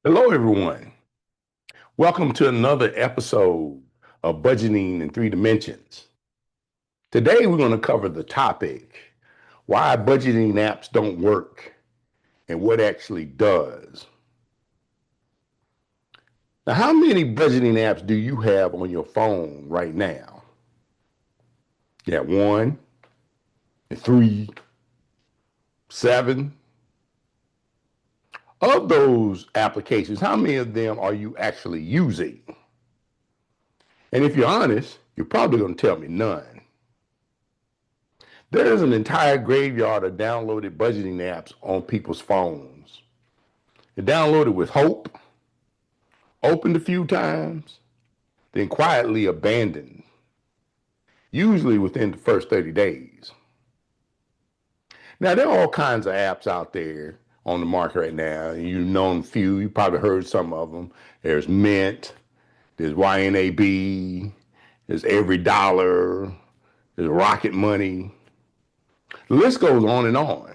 Hello, everyone. Welcome to another episode of Budgeting in Three Dimensions. Today, we're going to cover the topic why budgeting apps don't work and what actually does. Now, how many budgeting apps do you have on your phone right now? You have one, three, seven. Of those applications, how many of them are you actually using? And if you're honest, you're probably going to tell me none. There's an entire graveyard of downloaded budgeting apps on people's phones. They're downloaded with hope, opened a few times, then quietly abandoned, usually within the first 30 days. Now, there are all kinds of apps out there on the market right now. You've known a few, you probably heard some of them. There's Mint, there's YNAB, there's Every Dollar, there's Rocket Money. The list goes on and on.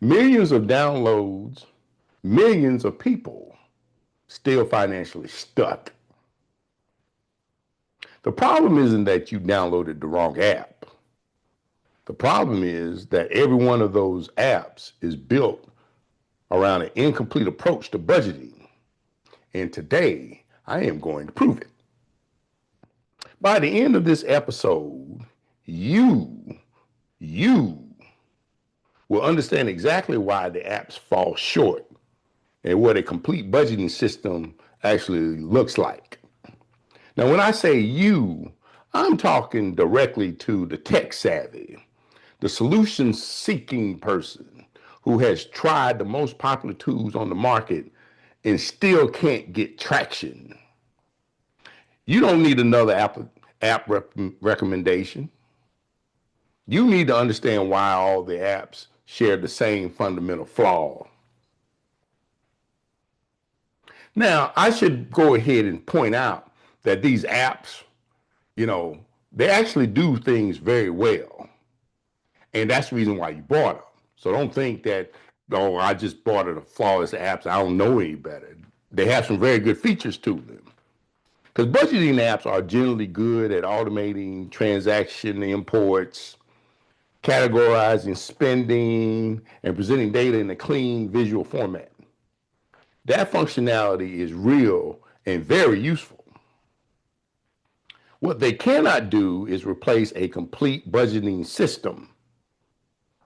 Millions of downloads, millions of people still financially stuck. The problem isn't that you downloaded the wrong app. The problem is that every one of those apps is built around an incomplete approach to budgeting. And today, I am going to prove it. By the end of this episode, you will understand exactly why the apps fall short and what a complete budgeting system actually looks like. Now, when I say you, I'm talking directly to the tech savvy, the solution seeking person who has tried the most popular tools on the market and still can't get traction. You don't need another recommendation. You need to understand why all the apps share the same fundamental flaw. Now, I should go ahead and point out that these apps, they actually do things very well. And that's the reason why you bought them. So don't think that, oh, I just bought a flawless apps. I don't know any better. They have some very good features to them. Because budgeting apps are generally good at automating transaction imports, categorizing spending, and presenting data in a clean visual format. That functionality is real and very useful. What they cannot do is replace a complete budgeting system.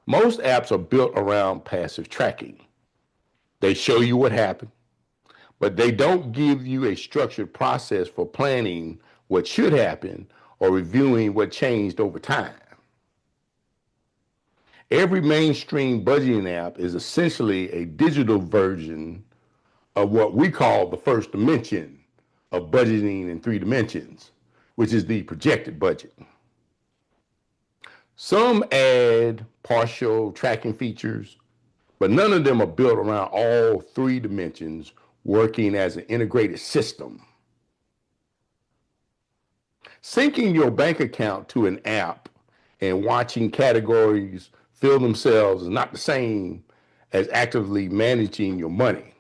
Most apps are built around passive tracking. They show you what happened, but they don't give you a structured process for planning what should happen or reviewing what changed over time. Every mainstream budgeting app is essentially a digital version of what we call the first dimension of budgeting in three dimensions, which is the projected budget. Some add partial tracking features, but none of them are built around all three dimensions working as an integrated system. Syncing your bank account to an app and watching categories fill themselves is not the same as actively managing your money.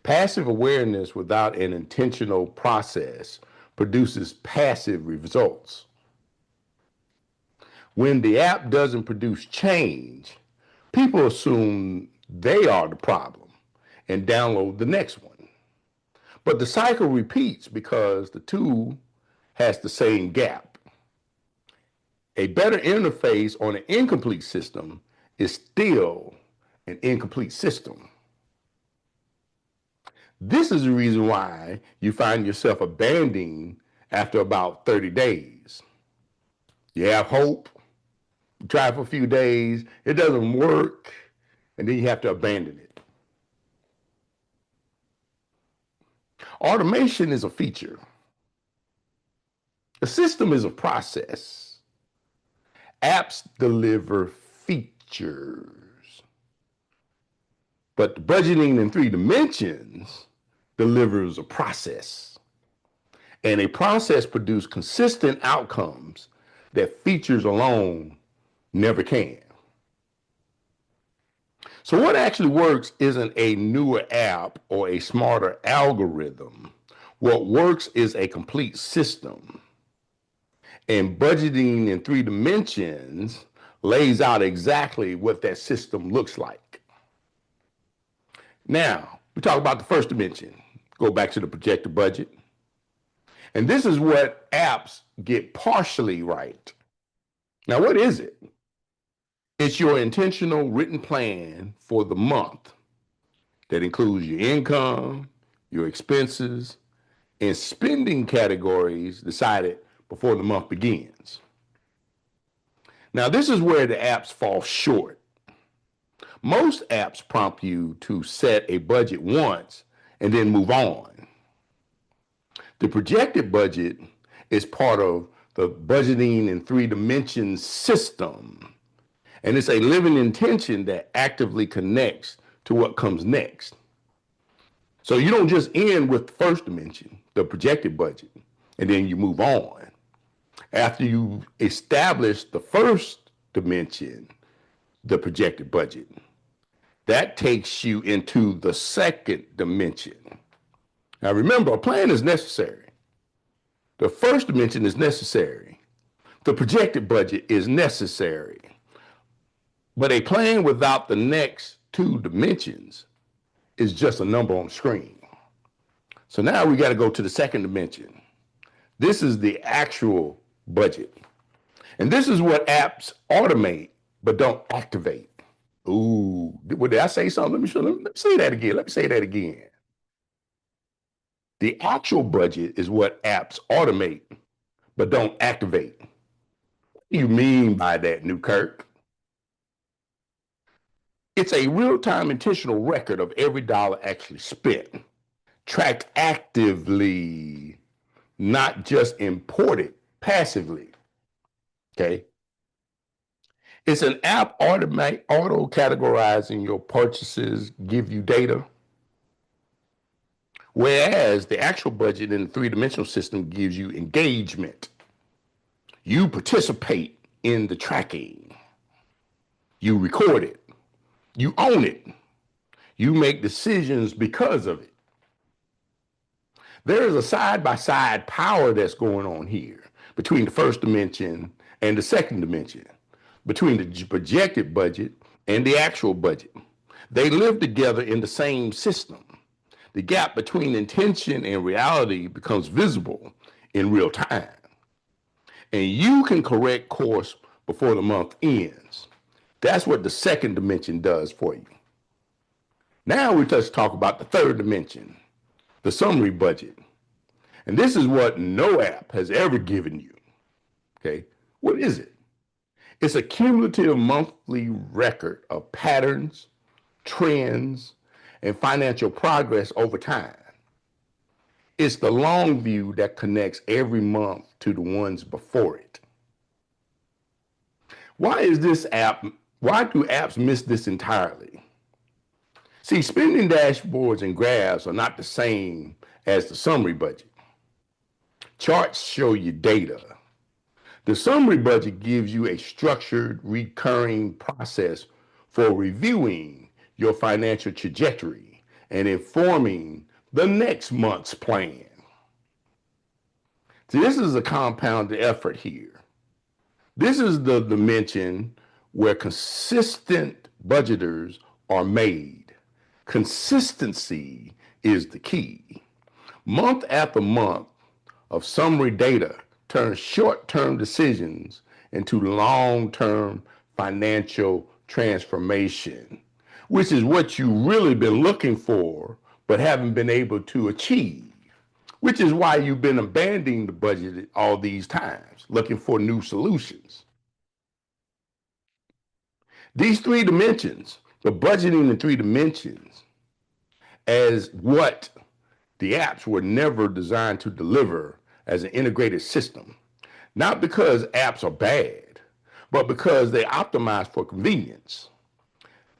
Passive awareness without an intentional process produces passive results. When the app doesn't produce change, people assume they are the problem and download the next one. But the cycle repeats because the tool has the same gap. A better interface on an incomplete system is still an incomplete system. This is the reason why you find yourself abandoning after about 30 days. You have hope, you try for a few days, it doesn't work, and then you have to abandon it. Automation is a feature. The system is a process. Apps deliver features. But the budgeting in three dimensions delivers a process. And a process produces consistent outcomes that features alone never can. So what actually works isn't a newer app or a smarter algorithm. What works is a complete system. And budgeting in 3 dimensions lays out exactly what that system looks like. Now, we talk about the first dimension. Go back to the projected budget. And this is what apps get partially right. Now, what is it? It's your intentional written plan for the month that includes your income, your expenses, and spending categories decided before the month begins. Now, this is where the apps fall short. Most apps prompt you to set a budget once and then move on. The projected budget is part of the budgeting in 3 dimensions system, and it's a living intention that actively connects to what comes next. So you don't just end with the first dimension, the projected budget, and then you move on. After you establish the first dimension, the projected budget, that takes you into the second dimension. Now remember, a plan is necessary. The first dimension is necessary. The projected budget is necessary. But a plan without the next 2 dimensions is just a number on the screen. So now we got to go to the second dimension. This is the actual budget. And this is what apps automate but don't activate. Ooh, did I say something? Let me say that again. Let me say that again. The actual budget is what apps automate but don't activate. What do you mean by that, Newkirk? It's a real-time intentional record of every dollar actually spent, tracked actively, not just imported passively. Okay? It's an app auto categorizing your purchases, give you data. Whereas the actual budget in the 3 dimensional system gives you engagement. You participate in the tracking. You record it. You own it. You make decisions because of it. There is a side-by-side power that's going on here between the first dimension and the second dimension, between the projected budget and the actual budget. They live together in the same system. The gap between intention and reality becomes visible in real time. And you can correct course before the month ends. That's what the second dimension does for you. Now we just talk about the third dimension, the summary budget. And this is what no app has ever given you. Okay, what is it? It's a cumulative monthly record of patterns, trends, and financial progress over time. It's the long view that connects every month to the ones before it. Why do apps miss this entirely? See, spending dashboards and graphs are not the same as the summary budget. Charts show you data. The summary budget gives you a structured, recurring process for reviewing your financial trajectory and informing the next month's plan. See, this is a compounded effort here. This is the dimension where consistent budgeters are made. Consistency is the key. Month after month of summary data turns short-term decisions into long-term financial transformation, which is what you've really been looking for but haven't been able to achieve, which is why you've been abandoning the budget all these times, looking for new solutions. These 3 dimensions, the budgeting in 3 dimensions, as what the apps were never designed to deliver as an integrated system, not because apps are bad, but because they optimize for convenience,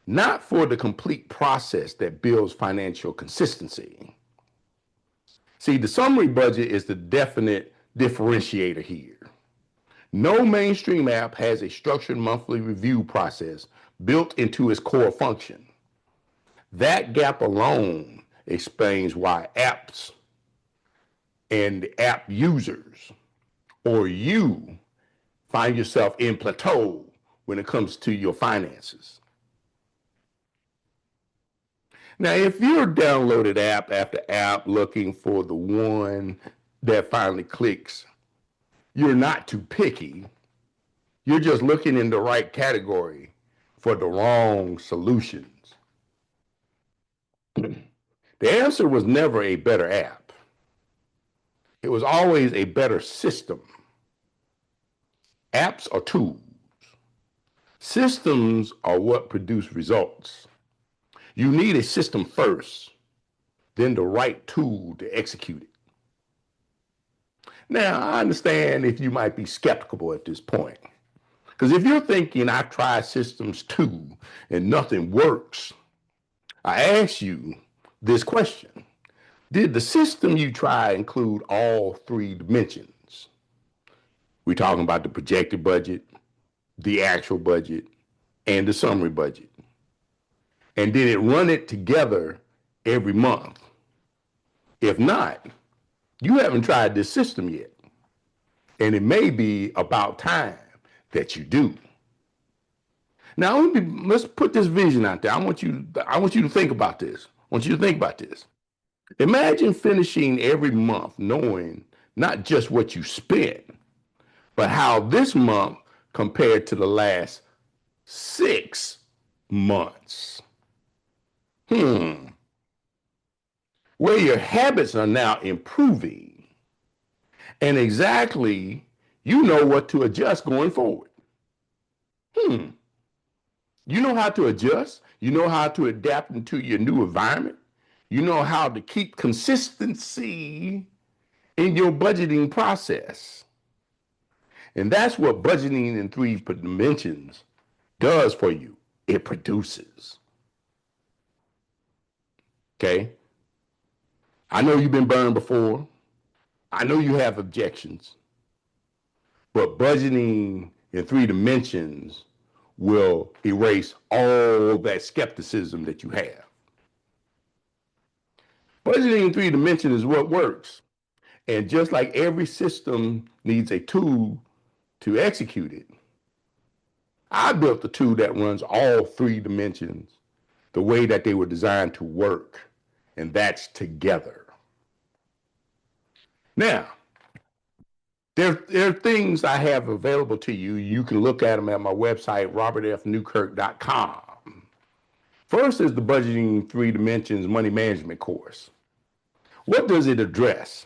not for the complete process that builds financial consistency. See, the summary budget is the definite differentiator here. No mainstream app has a structured monthly review process built into its core function. That gap alone explains why apps and app users or you find yourself in plateau when it comes to your finances. Now, if you're downloaded app after app looking for the one that finally clicks, you're not too picky. You're just looking in the right category for the wrong solutions. The answer was never a better app. It was always a better system. Apps are tools. Systems are what produce results. You need a system first, then the right tool to execute it. Now, I understand if you might be skeptical at this point. Because if you're thinking, I've tried systems too and nothing works, I ask you this question. Did the system you tried include all three dimensions? We're talking about the projected budget, the actual budget, and the summary budget. And did it run it together every month? If not, you haven't tried this system yet. And it may be about time that you do. Now, let's put this vision out there. I want you to think about this. I want you to think about this. Imagine finishing every month knowing not just what you spent, but how this month compared to the last 6 months. Where your habits are now improving and exactly you know what to adjust going forward. You know how to adjust. You know how to adapt into your new environment. You know how to keep consistency in your budgeting process. And that's what budgeting in 3 dimensions does for you. It produces. Okay? I know you've been burned before. I know you have objections. But budgeting in 3 dimensions will erase all that skepticism that you have. Budgeting in 3 dimensions is what works. And just like every system needs a tool to execute it, I built the tool that runs all 3 dimensions the way that they were designed to work, and that's together. Now, there are things I have available to you. You can look at them at my website, robertfnewkirk.com. First is the Budgeting 3 Dimensions Money Management course. What does it address?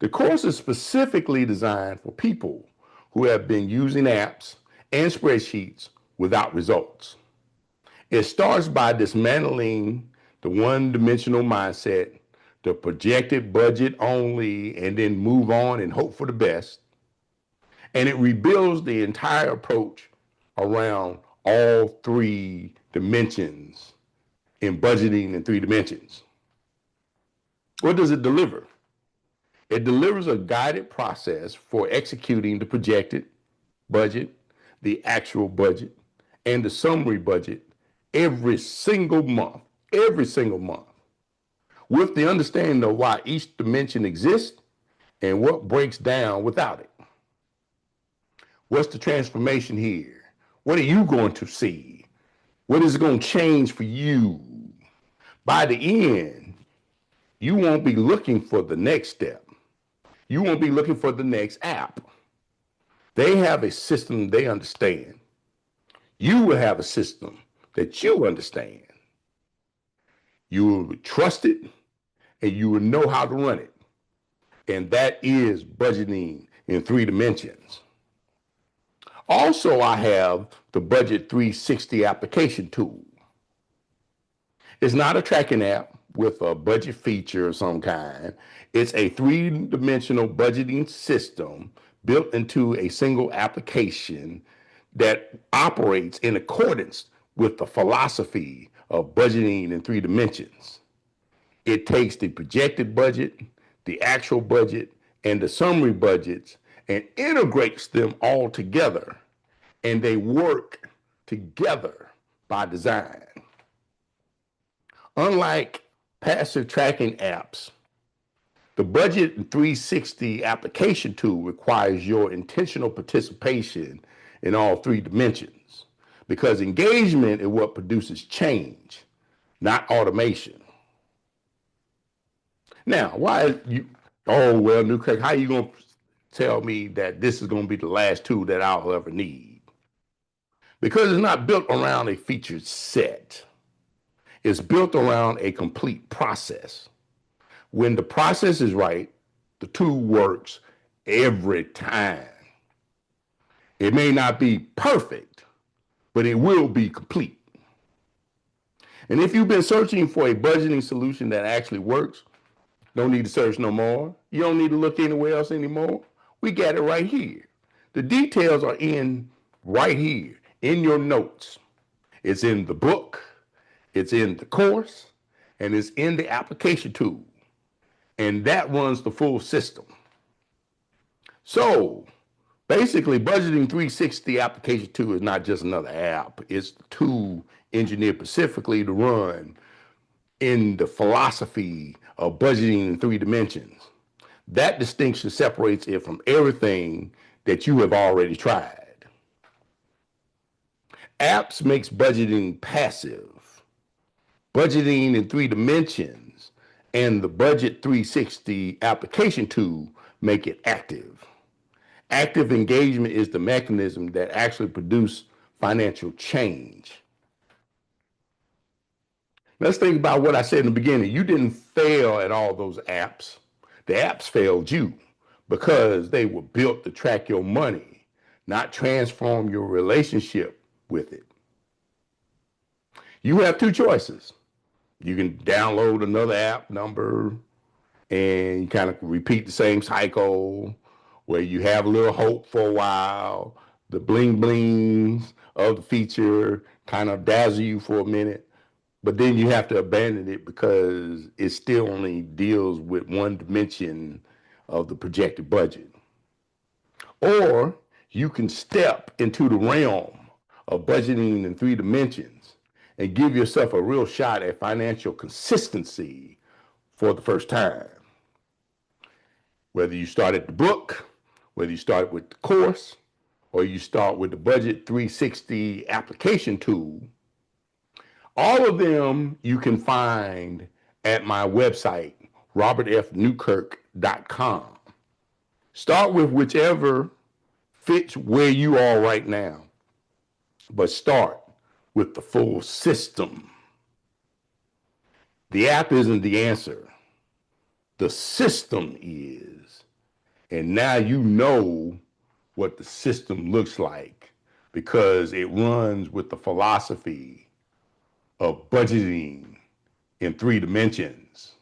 The course is specifically designed for people who have been using apps and spreadsheets without results. It starts by dismantling the one-dimensional mindset, the projected budget only, and then move on and hope for the best. And it rebuilds the entire approach around all 3 dimensions in budgeting in 3 dimensions. What does it deliver? It delivers a guided process for executing the projected budget, the actual budget, and the summary budget every single month, with the understanding of why each dimension exists and what breaks down without it. What's the transformation here? What are you going to see? What is it going to change for you? By the end, you won't be looking for the next step. You won't be looking for the next app. They have a system they understand. You will have a system that you understand. You will trust it and you will know how to run it. And that is budgeting in 3 dimensions. Also, I have the Budget 360 application tool. It's not a tracking app with a budget feature of some kind. It's a 3-dimensional budgeting system built into a single application that operates in accordance with the philosophy of budgeting in 3 dimensions. It takes the projected budget, the actual budget, and the summary budgets and integrates them all together, and they work together by design. Unlike passive tracking apps, the Budget 360 application tool requires your intentional participation in all three dimensions because engagement is what produces change, not automation. Now, why you, oh, well, Newkirk, how you going to tell me that this is going to be the last tool that I'll ever need? Because it's not built around a featured set. It's built around a complete process. When the process is right, the tool works every time. It may not be perfect, but it will be complete. And if you've been searching for a budgeting solution that actually works, don't need to search no more. You don't need to look anywhere else anymore. We got it right here. The details are in right here in your notes. It's in the book, it's in the course, and it's in the application tool. And that runs the full system. So basically, Budgeting 360 application tool is not just another app. It's the tool engineered specifically to run in the philosophy of budgeting in three dimensions. That distinction separates it from everything that you have already tried. Apps makes budgeting passive. Budgeting in three dimensions and the Budget 360 application tool make it active. Active engagement is the mechanism that actually produces financial change. Let's think about what I said in the beginning. You didn't fail at all those apps. The apps failed you because they were built to track your money, not transform your relationship with it. You have two choices. You can download another app number and kind of repeat the same cycle where you have a little hope for a while. The bling blings of the feature kind of dazzle you for a minute, but then you have to abandon it because it still only deals with one dimension of the projected budget. Or you can step into the realm of budgeting in three dimensions and give yourself a real shot at financial consistency for the first time. Whether you start at the book, whether you start with the course, or you start with the Budget 360 application tool, all of them you can find at my website, robertfnewkirk.com. Start with whichever fits where you are right now, but start with the full system. The app isn't the answer. The system is. And now you know what the system looks like because it runs with the philosophy of budgeting in three dimensions.